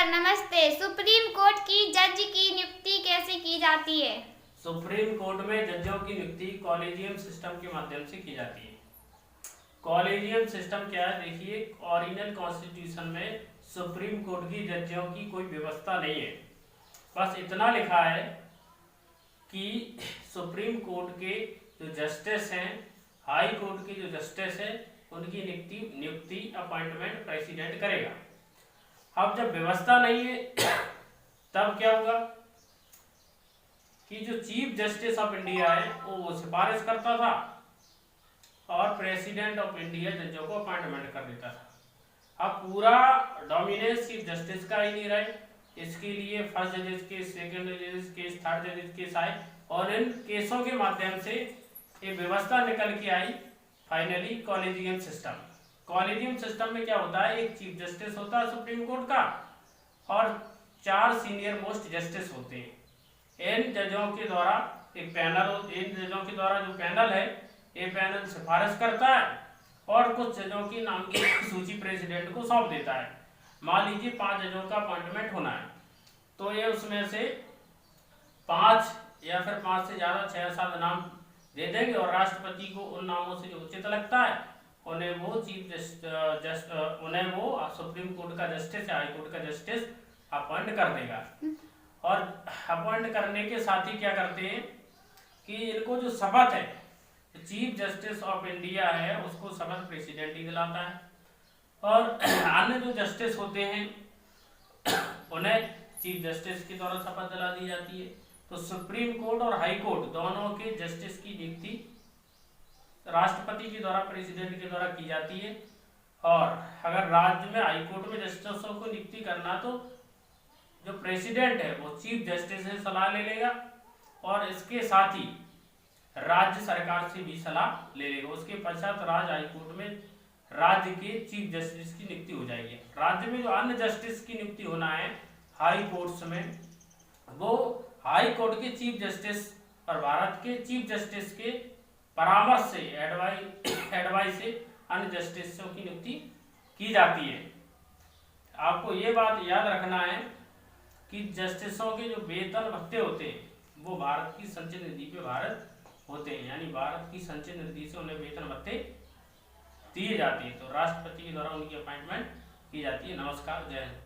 नमस्ते। Supreme court की जज की नियुक्ति कैसे की जाती है? सुप्रीम कोर्ट में जजों की नियुक्ति कॉलेजियम सिस्टम के माध्यम से की जाती है। कॉलेजियम सिस्टम क्या है? देखिए, ओरिजिनल कॉन्स्टिट्यूशन में सुप्रीम कोर्ट की जजों की कोई व्यवस्था नहीं है। बस इतना लिखा है कि सुप्रीम कोर्ट के जो जस्टिस हैं, हाई कोर्ट के जो जस्टिस हैं, उनकी नियुक्ति अपॉइंटमेंट प्रेसिडेंट करेगा। अब जब व्यवस्था नहीं है तब क्या होगा कि जो चीफ जस्टिस ऑफ इंडिया है वो सिफारिश करता था और प्रेसिडेंट ऑफ इंडिया जजों को अपॉइंटमेंट कर देता था। अब पूरा डोमिनेंस चीफ जस्टिस का ही नहीं रहे। इसके लिए फर्स्ट जजेस केस, सेकंड जजेस केस, थर्ड जजेस केस आए और इन केसों के माध्यम से ये व्यवस्था निकल के I finally collegium system. Collegium system में क्या होता है? एक चीफ जस्टिस होता है सुप्रीम कोर्ट का और 4 सीनियर मोस्ट जस्टिस होते हैं। इन जजों के द्वारा एक पैनल, इन जजों के द्वारा जो पैनल है, ये पैनल सिफारिश करता है और कुछ जजों की नाम की सूची प्रेसिडेंट को सौंप देता है। मान लीजिए 5 जजों का अपॉइंटमेंट होना है, तो ये उसमें से 5 या फिर 5 से ज्यादा 6-7 नाम दे देंगे और राष्ट्रपति को उन नामों से जो उचित लगता है उन्हें वो सुप्रीम कोर्ट का जस्टिस या हाई कोर्ट का जस्टिस अपॉइंट कर देगा। और अपॉइंट करने के साथ ही क्या करते हैं कि इनको जो शपथ है, चीफ जस्टिस ऑफ इंडिया है, उसको शपथ प्रेसिडेंट ही दिलाता है और अन्य जो जस्टिस होते हैं उन्हें चीफ जस्टिस के द्वारा शपथ दिला दी जाती है। तो सुप्रीम कोर्ट और हाई कोर्ट दोनों के जस्टिस की नियुक्ति राष्ट्रपति के द्वारा, प्रेसिडेंट के द्वारा की जाती है। और अगर राज्य में हाई कोर्ट में जस्टिसों को नियुक्ति करना तो जो प्रेसिडेंट है वो चीफ जस्टिस से सलाह ले लेगा और इसके साथ ही राज्य सरकार से भी सलाह ले लेगा। उसके पश्चात राज्य हाई कोर्ट में राज्य के चीफ जस्टिस की नियुक्ति हो जाएगी। राज्य में जो अन्य जस्टिस की नियुक्ति होना है हाई कोर्ट्स में, वो हाई कोर्ट के चीफ जस्टिस और भारत के चीफ जस्टिस के परामर्श से, एडवाइस से अन्य जस्टिसों की नियुक्ति की जाती है। आपको ये बात याद रखना है कि जस्टिसों के जो वेतन भत्ते होते हैं वो भारत की संचय निधि पे भारत होते हैं, यानी भारत की संचय निधि से उन्हें वेतन भत्ते दिए जाते हैं। तो राष्ट्रपति के द्वारा उनकी अपॉइंटमेंट की जाती है। नमस्कार, जय हिंद।